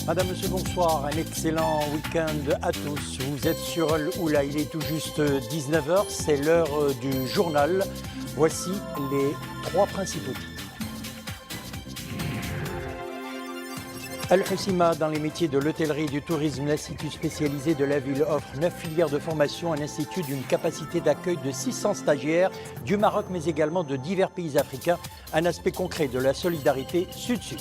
Madame, monsieur, bonsoir. Un excellent week-end à tous. Vous êtes sur Al Oula, il est tout juste 19h, c'est l'heure du journal. Voici les trois principaux titres. Al Hoceima, dans les métiers de l'hôtellerie et du tourisme, l'institut spécialisé de la ville offre 9 filières de formation, un institut d'une capacité d'accueil de 600 stagiaires du Maroc, mais également de divers pays africains, un aspect concret de la solidarité sud-sud.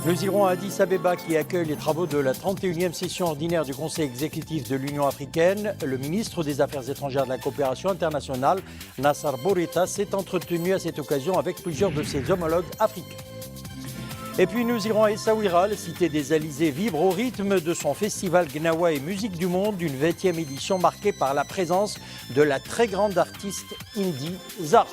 Nous irons à Addis Abeba qui accueille les travaux de la 31e session ordinaire du Conseil exécutif de l'Union africaine. Le ministre des Affaires étrangères de la coopération internationale, Nassar Bourita, s'est entretenu à cette occasion avec plusieurs de ses homologues africains. Et puis nous irons à Essaouira, la cité des Alizés vibre au rythme de son festival Gnawa et Musique du Monde, une 20e édition marquée par la présence de la très grande artiste Indy Zahra.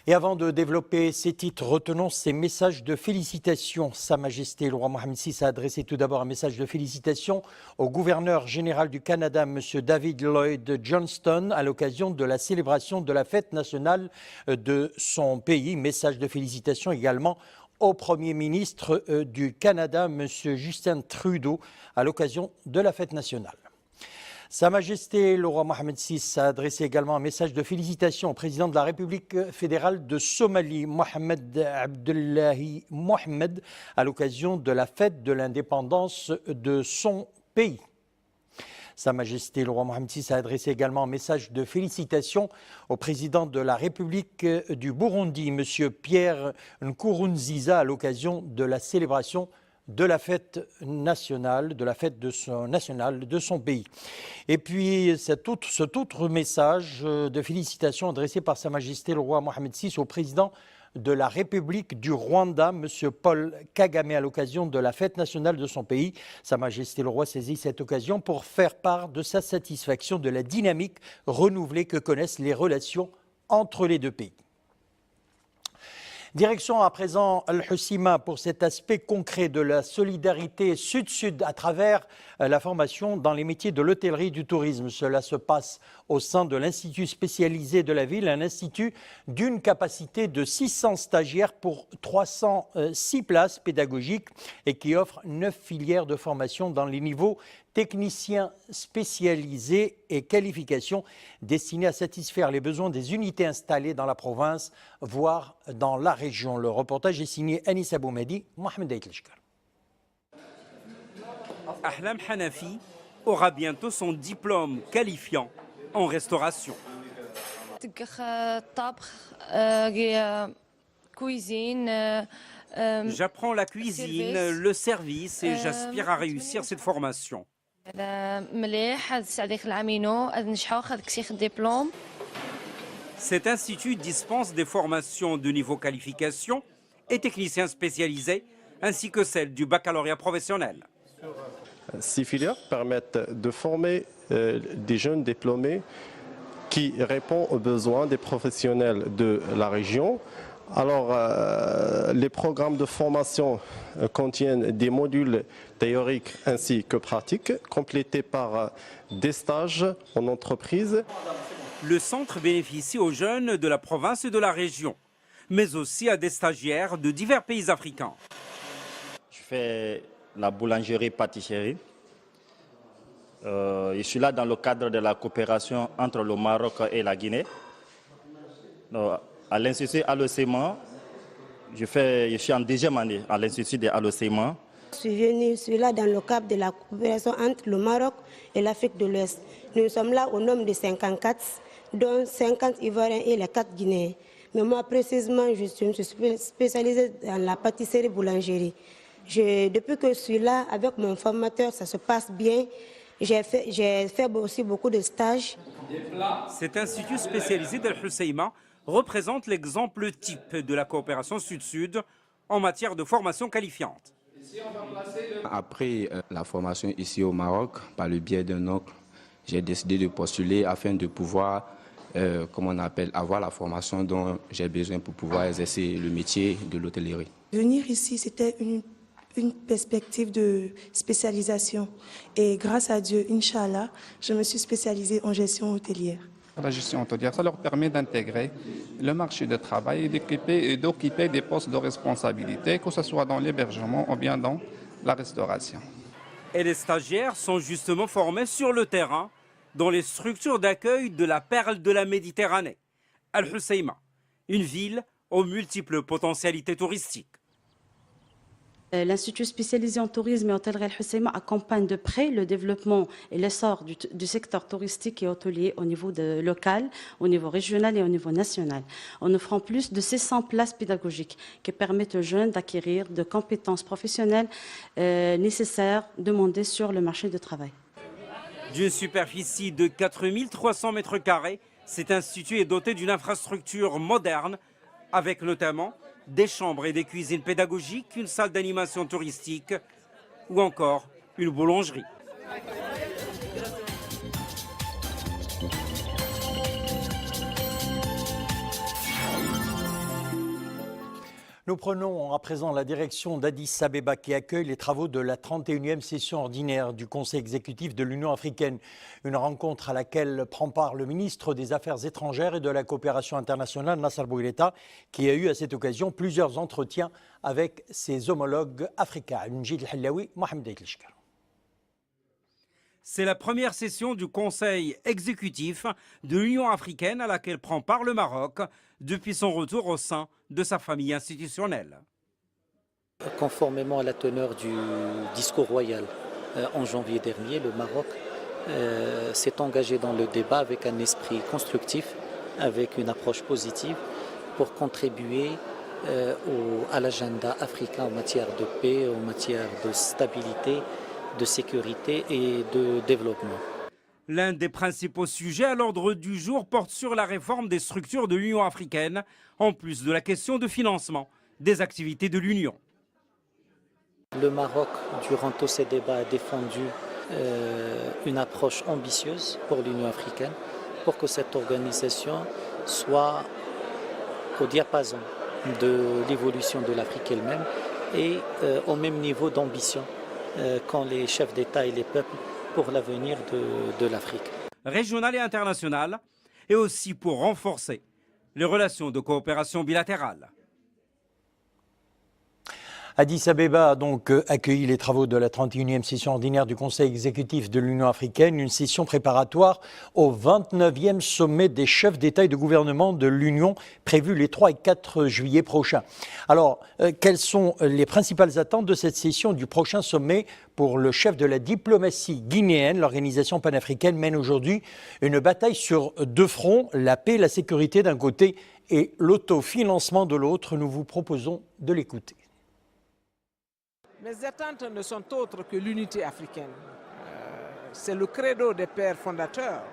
Et avant de développer ces titres, retenons ces messages de félicitations. Sa Majesté le roi Mohammed VI a adressé tout d'abord un message de félicitations au gouverneur général du Canada, M. David Lloyd Johnston, à l'occasion de la célébration de la fête nationale de son pays. Message de félicitations également au Premier ministre du Canada, M. Justin Trudeau, à l'occasion de la fête nationale. Sa Majesté le roi Mohammed VI a adressé également un message de félicitations au président de la République fédérale de Somalie, Mohamed Abdullahi Mohamed, à l'occasion de la fête de l'indépendance de son pays. Sa Majesté le roi Mohammed VI a adressé également un message de félicitations au président de la République du Burundi, M. Pierre Nkurunziza, à l'occasion de la célébration de la fête nationale, de son pays. Et puis cet autre message de félicitations adressé par Sa Majesté le roi Mohammed VI au président de la République du Rwanda, M. Paul Kagame, à l'occasion de la fête nationale de son pays. Sa Majesté le roi saisit cette occasion pour faire part de sa satisfaction de la dynamique renouvelée que connaissent les relations entre les deux pays. Direction à présent Al Hoceima pour cet aspect concret de la solidarité sud-sud à travers la formation dans les métiers de l'hôtellerie et du tourisme. Cela se passe au sein de l'institut spécialisé de la ville, un institut d'une capacité de 600 stagiaires pour 306 places pédagogiques et qui offre 9 filières de formation dans les niveaux techniciens spécialisés et qualifications destinés à satisfaire les besoins des unités installées dans la province, voire dans la région. Le reportage est signé Anis Aboumedi, Mohamed Aitlishkar. Ahlam Hanafi aura bientôt son diplôme qualifiant en restauration. J'apprends la cuisine, le service et j'aspire à réussir cette formation. Cet institut dispense des formations de niveau qualification et techniciens spécialisés, ainsi que celles du baccalauréat professionnel. Ces filières permettent de former des jeunes diplômés qui répondent aux besoins des professionnels de la région. Alors, les programmes de formation contiennent des modules théoriques ainsi que pratiques, complétés par des stages en entreprise. Le centre bénéficie aux jeunes de la province et de la région, mais aussi à des stagiaires de divers pays africains. Je fais la boulangerie-pâtisserie. Je suis là dans le cadre de la coopération entre le Maroc et la Guinée. À l'Institut Al-Hoceima, je suis en deuxième année à l'Institut de Al-Hoceima. Je suis là dans le cadre de la coopération entre le Maroc et l'Afrique de l'Ouest. Nous sommes là au nombre de 54, dont 50 Ivoiriens et les 4 Guinéens. Mais moi, précisément, je suis spécialisée dans la pâtisserie-boulangerie. Depuis que je suis là, avec mon formateur, ça se passe bien. J'ai fait aussi beaucoup de stages. Cet institut spécialisé d'Al Hoceima représente l'exemple type de la coopération sud-sud en matière de formation qualifiante. Après la formation ici au Maroc, par le biais d'un oncle, j'ai décidé de postuler afin de pouvoir avoir la formation dont j'ai besoin pour pouvoir exercer le métier de l'hôtellerie. Venir ici, c'était une perspective de spécialisation. Et grâce à Dieu, Inch'Allah, je me suis spécialisée en gestion hôtelière. La gestion hôtelière, ça leur permet d'intégrer le marché du travail et d'occuper des postes de responsabilité, que ce soit dans l'hébergement ou bien dans la restauration. Et les stagiaires sont justement formés sur le terrain dans les structures d'accueil de la perle de la Méditerranée, Al Hoceima, une ville aux multiples potentialités touristiques. L'Institut spécialisé en tourisme et hôtellerie Al Hoceima accompagne de près le développement et l'essor du secteur touristique et hôtelier au niveau local, au niveau régional et au niveau national, en offrant plus de 600 places pédagogiques qui permettent aux jeunes d'acquérir de compétences professionnelles nécessaires demandées sur le marché du travail. D'une superficie de 4300 mètres carrés, cet institut est doté d'une infrastructure moderne avec notamment des chambres et des cuisines pédagogiques, une salle d'animation touristique ou encore une boulangerie. Nous prenons à présent la direction d'Addis Abeba qui accueille les travaux de la 31e session ordinaire du Conseil exécutif de l'Union africaine. Une rencontre à laquelle prend part le ministre des Affaires étrangères et de la coopération internationale, Nasser Bourita, qui a eu à cette occasion plusieurs entretiens avec ses homologues africains. C'est la première session du Conseil exécutif de l'Union africaine à laquelle prend part le Maroc depuis son retour au sein de sa famille institutionnelle. Conformément à la teneur du discours royal en janvier dernier, le Maroc s'est engagé dans le débat avec un esprit constructif, avec une approche positive pour contribuer à l'agenda africain en matière de paix, en matière de stabilité, de sécurité et de développement. L'un des principaux sujets à l'ordre du jour porte sur la réforme des structures de l'Union africaine, en plus de la question de financement des activités de l'Union. Le Maroc, durant tous ces débats, a défendu une approche ambitieuse pour l'Union africaine, pour que cette organisation soit au diapason de l'évolution de l'Afrique elle-même et au même niveau d'ambition qu'ont les chefs d'État et les peuples pour l'avenir de l'Afrique. Régionale et internationale, et aussi pour renforcer les relations de coopération bilatérale. Addis Abeba a donc accueilli les travaux de la 31e session ordinaire du Conseil exécutif de l'Union africaine, une session préparatoire au 29e sommet des chefs d'État et de gouvernement de l'Union prévu les 3 et 4 juillet prochains. Alors, quelles sont les principales attentes de cette session du prochain sommet pour le chef de la diplomatie guinéenne? L'organisation panafricaine mène aujourd'hui une bataille sur deux fronts, la paix et la sécurité d'un côté et l'autofinancement de l'autre. Nous vous proposons de l'écouter. Mes attentes ne sont autres que l'unité africaine. C'est le credo des pères fondateurs.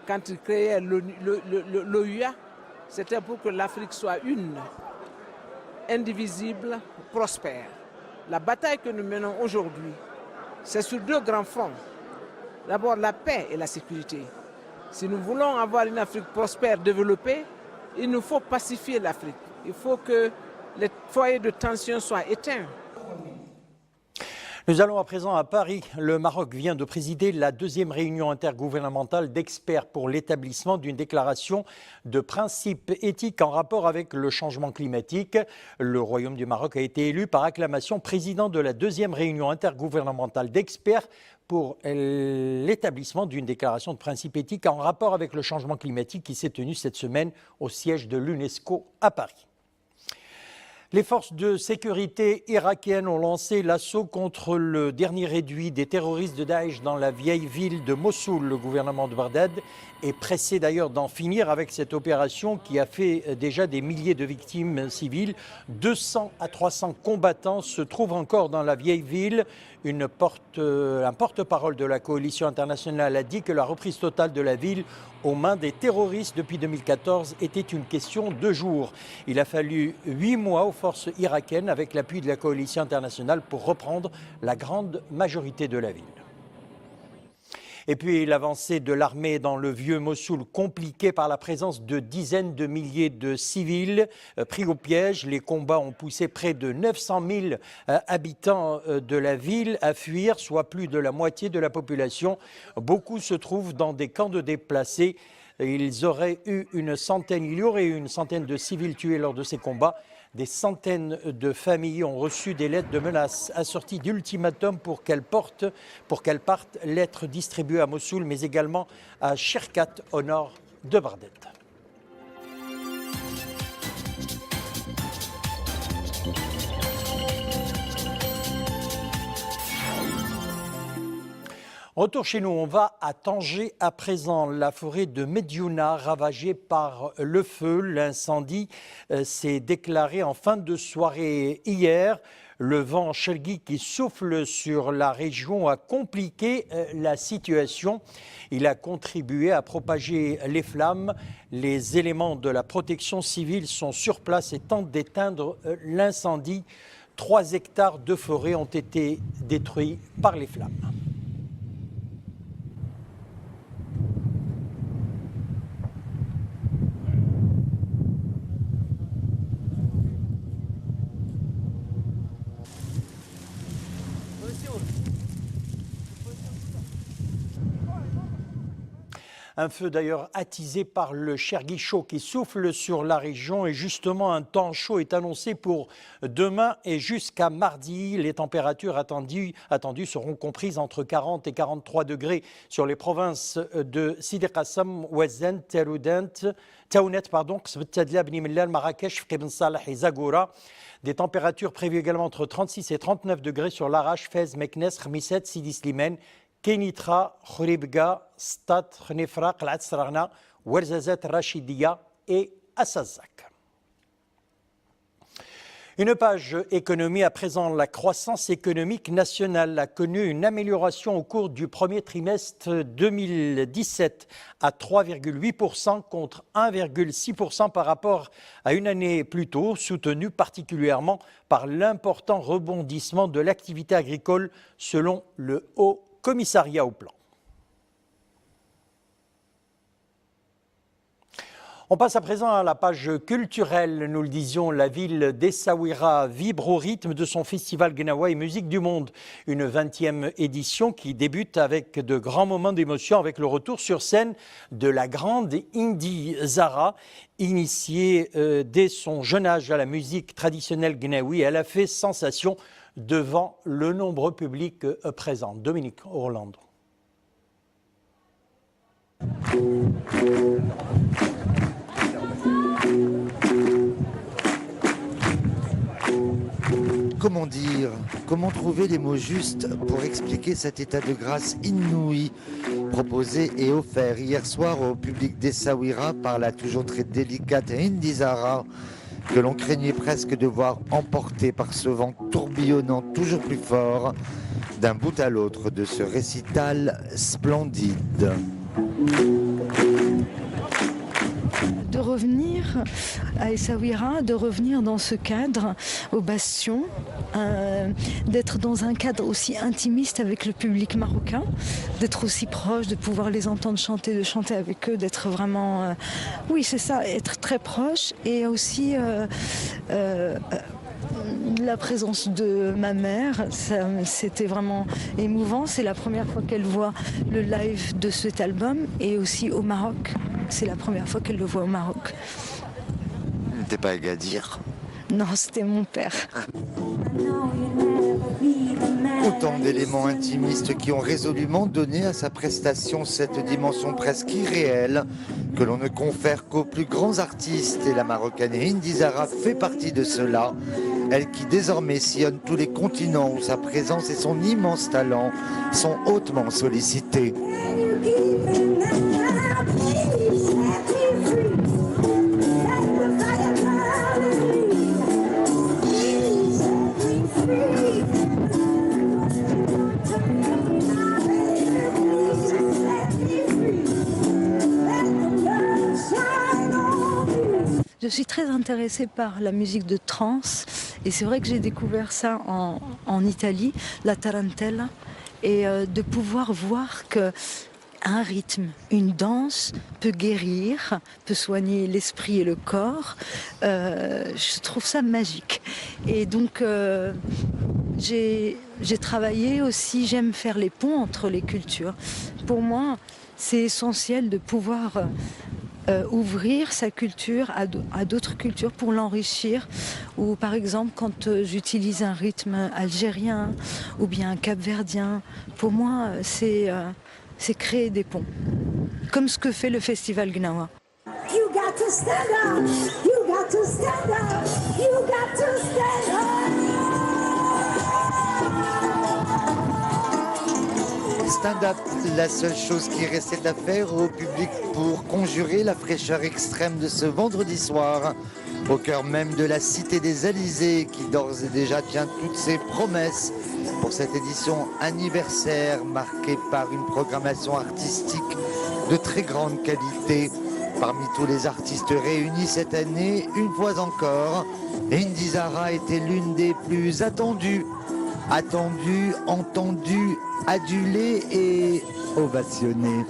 Quand ils créaient l'OUA, c'était pour que l'Afrique soit une, indivisible, prospère. La bataille que nous menons aujourd'hui, c'est sur deux grands fronts. D'abord la paix et la sécurité. Si nous voulons avoir une Afrique prospère, développée, il nous faut pacifier l'Afrique. Il faut que les foyers de tension soient éteints. Nous allons à présent à Paris. Le Maroc vient de présider la deuxième réunion intergouvernementale d'experts pour l'établissement d'une déclaration de principes éthiques en rapport avec le changement climatique. Le Royaume du Maroc a été élu par acclamation président de la deuxième réunion intergouvernementale d'experts pour l'établissement d'une déclaration de principes éthiques en rapport avec le changement climatique qui s'est tenue cette semaine au siège de l'UNESCO à Paris. Les forces de sécurité irakiennes ont lancé l'assaut contre le dernier réduit des terroristes de Daesh dans la vieille ville de Mossoul. Le gouvernement de Bagdad est pressé d'ailleurs d'en finir avec cette opération qui a fait déjà des milliers de victimes civiles. 200 à 300 combattants se trouvent encore dans la vieille ville. Un porte-parole de la coalition internationale a dit que la reprise totale de la ville aux mains des terroristes depuis 2014 était une question de jours. Il a fallu 8 mois aux forces irakiennes avec l'appui de la coalition internationale pour reprendre la grande majorité de la ville. Et puis l'avancée de l'armée dans le vieux Mossoul, compliquée par la présence de dizaines de milliers de civils pris au piège. Les combats ont poussé près de 900 000 habitants de la ville à fuir, soit plus de la moitié de la population. Beaucoup se trouvent dans des camps de déplacés. il y aurait eu une centaine de civils tués lors de ces combats. Des centaines de familles ont reçu des lettres de menaces assorties d'ultimatums pour qu'elles partent, lettres distribuées à Mossoul, mais également à Shirkat, au nord de Bardet. Retour chez nous, on va à Tanger à présent. La forêt de Mediouna ravagée par le feu. L'incendie s'est déclaré en fin de soirée hier. Le vent Chelgui qui souffle sur la région a compliqué la situation. Il a contribué à propager les flammes. Les éléments de la protection civile sont sur place et tentent d'éteindre l'incendie. 3 hectares de forêt ont été détruits par les flammes. Un feu d'ailleurs attisé par le Chergui chaud qui souffle sur la région et justement un temps chaud est annoncé pour demain et jusqu'à mardi. Les températures attendues seront comprises entre 40 et 43 degrés sur les provinces de Sidi Qassam, Ouazen, Taounet, Bni Mellal, Marrakech, Ibn Salah et Zagora. Des températures prévues également entre 36 et 39 degrés sur Larache, Fez, Meknes, Khmisset, Sidi Slimane, Kenitra, Khouribga, Stat, Khnefra, Qlat-Sragna, Ouarzazat, Rachidia et Assazak. Une page économie à présent. La croissance économique nationale a connu une amélioration au cours du premier trimestre 2017 à 3,8% contre 1,6% par rapport à une année plus tôt, soutenue particulièrement par l'important rebondissement de l'activité agricole selon le Haut Commissariat au plan. On passe à présent à la page culturelle. Nous le disions, la ville d'Essaouira vibre au rythme de son festival Gnawa et Musique du Monde. Une 20e édition qui débute avec de grands moments d'émotion avec le retour sur scène de la grande Indi Zara. Initiée dès son jeune âge à la musique traditionnelle gnawi, elle a fait sensation devant le nombreux public présent. Dominique Orlando. Comment dire, comment trouver les mots justes pour expliquer cet état de grâce inouï proposé et offert hier soir au public d'Essaouira par la toujours très délicate Indi Zara, que l'on craignait presque de voir emporter par ce vent tourbillonnant toujours plus fort d'un bout à l'autre de ce récital splendide. De revenir à Essaouira, de revenir dans ce cadre au Bastion, d'être dans un cadre aussi intimiste avec le public marocain, d'être aussi proche, de pouvoir les entendre chanter, de chanter avec eux, d'être vraiment, oui c'est ça, être très proche et aussi la présence de ma mère, c'était vraiment émouvant. C'est la première fois qu'elle voit le live de cet album et aussi au Maroc. C'est la première fois qu'elle le voit au Maroc. T'es pas Agadir? Non, c'était mon père. Autant d'éléments intimistes qui ont résolument donné à sa prestation cette dimension presque irréelle que l'on ne confère qu'aux plus grands artistes. Et la marocaine Indi Zara fait partie de cela. Elle qui désormais sillonne tous les continents où sa présence et son immense talent sont hautement sollicités. Je suis très intéressée par la musique de trance et c'est vrai que j'ai découvert ça en Italie, la tarantella, et de pouvoir voir que un rythme, une danse peut guérir, peut soigner l'esprit et le corps. Je trouve ça magique. Et donc j'ai travaillé aussi, j'aime faire les ponts entre les cultures. Pour moi, c'est essentiel de pouvoir ouvrir sa culture à d'autres cultures pour l'enrichir. Ou par exemple, quand j'utilise un rythme algérien ou bien capverdien, pour moi, c'est créer des ponts. Comme ce que fait le festival Gnawa. You got to stand up, you got to stand up, you got to stand up. Stand-up, la seule chose qui restait à faire au public pour conjurer la fraîcheur extrême de ce vendredi soir, au cœur même de la Cité des Alizés, qui d'ores et déjà tient toutes ses promesses pour cette édition anniversaire marquée par une programmation artistique de très grande qualité. Parmi tous les artistes réunis cette année, une fois encore, Indy Zahra était l'une des plus attendues. Attendue, entendue, adulée et ovationnée.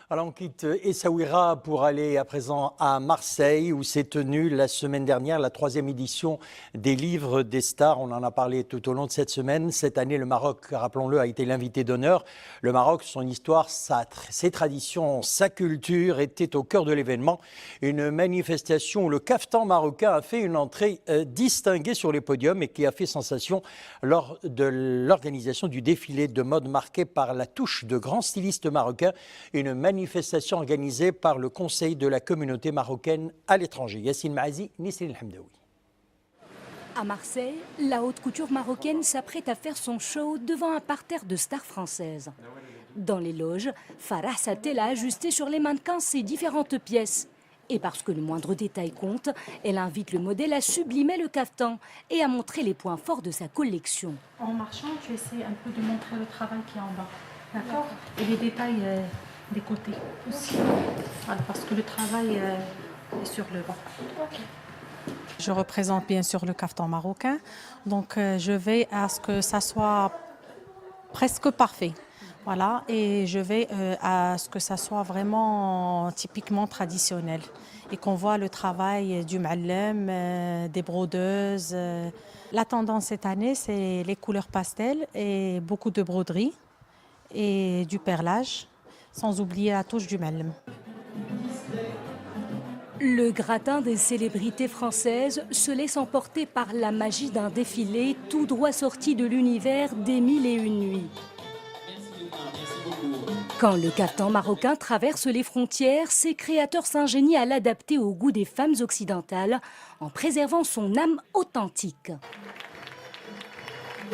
Alors on quitte Essaouira pour aller à présent à Marseille où s'est tenue la semaine dernière la 3e édition des Livres des Stars. On en a parlé tout au long de cette semaine. Cette année, le Maroc, rappelons-le, a été l'invité d'honneur. Le Maroc, son histoire, ses traditions, sa culture étaient au cœur de l'événement. Une manifestation où le caftan marocain a fait une entrée distinguée sur les podiums et qui a fait sensation lors de l'organisation du défilé de mode marqué par la touche de grands stylistes marocains. Une manifestation organisée par le Conseil de la communauté marocaine à l'étranger. Yassine Maazi, Nisrine Hamdaoui. À Marseille, la haute couture marocaine s'apprête à faire son show devant un parterre de stars françaises. Dans les loges, Farah Satel a ajusté sur les mannequins ses différentes pièces. Et parce que le moindre détail compte, elle invite le modèle à sublimer le caftan et à montrer les points forts de sa collection. En marchant, tu essaies un peu de montrer le travail qui est en bas. D'accord ? Et les détails des côtés aussi. Voilà, parce que le travail est sur le bas. Okay. Je représente bien sûr le caftan marocain, donc je vais à ce que ça soit presque parfait. Voilà, et je vais à ce que ça soit vraiment typiquement traditionnel et qu'on voit le travail du ma'allem, des brodeuses. La tendance cette année, c'est les couleurs pastel et beaucoup de broderie et du perlage, sans oublier la touche du ma'allem. Le gratin des célébrités françaises se laisse emporter par la magie d'un défilé tout droit sorti de l'univers des Mille et une nuits. Quand le caftan marocain traverse les frontières, ses créateurs s'ingénient à l'adapter au goût des femmes occidentales en préservant son âme authentique.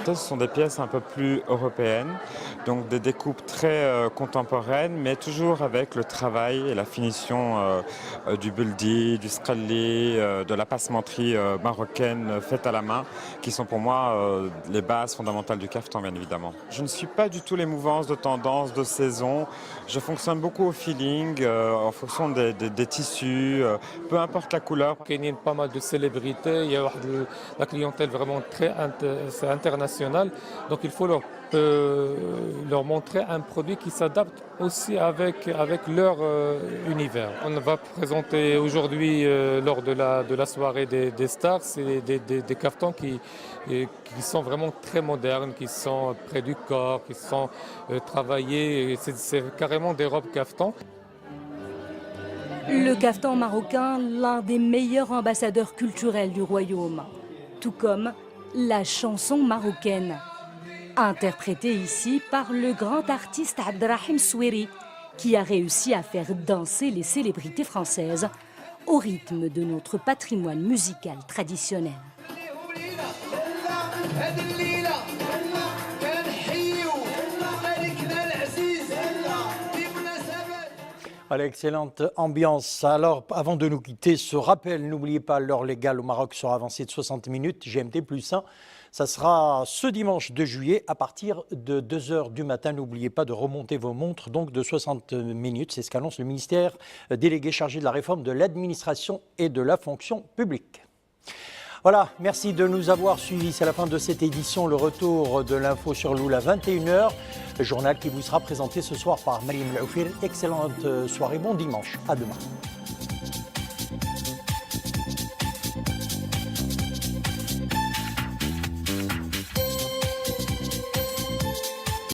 Ce sont des pièces un peu plus européennes, donc des découpes très contemporaines, mais toujours avec le travail et la finition du buldi, du scralli, de la passementerie marocaine faite à la main, qui sont pour moi les bases fondamentales du caftan, bien évidemment. Je ne suis pas du tout les mouvances de tendance, de saison. Je fonctionne beaucoup au feeling, en fonction des tissus, peu importe la couleur. Il y a pas mal de célébrités, il y a la clientèle vraiment très internationale. Donc il faut leur montrer un produit qui s'adapte aussi avec leur univers. On va présenter aujourd'hui lors de la soirée des stars, c'est des caftans qui sont vraiment très modernes, qui sont près du corps, qui sont travaillés, c'est carrément des robes caftans. Le caftan marocain, l'un des meilleurs ambassadeurs culturels du royaume, tout comme la chanson marocaine, interprétée ici par le grand artiste Abdrahim Soueri, qui a réussi à faire danser les célébrités françaises au rythme de notre patrimoine musical traditionnel. Excellente ambiance. Alors, avant de nous quitter, ce rappel, n'oubliez pas, l'heure légale au Maroc sera avancée de 60 minutes, GMT plus 1. Ça sera ce dimanche 2 juillet à partir de 2h du matin. N'oubliez pas de remonter vos montres, donc de 60 minutes. C'est ce qu'annonce le ministère délégué chargé de la réforme de l'administration et de la fonction publique. Voilà, merci de nous avoir suivis. C'est la fin de cette édition, le retour de l'info sur Loul à 21h. Le journal qui vous sera présenté ce soir par Mariam Laoufir. Excellente soirée, bon dimanche, à demain.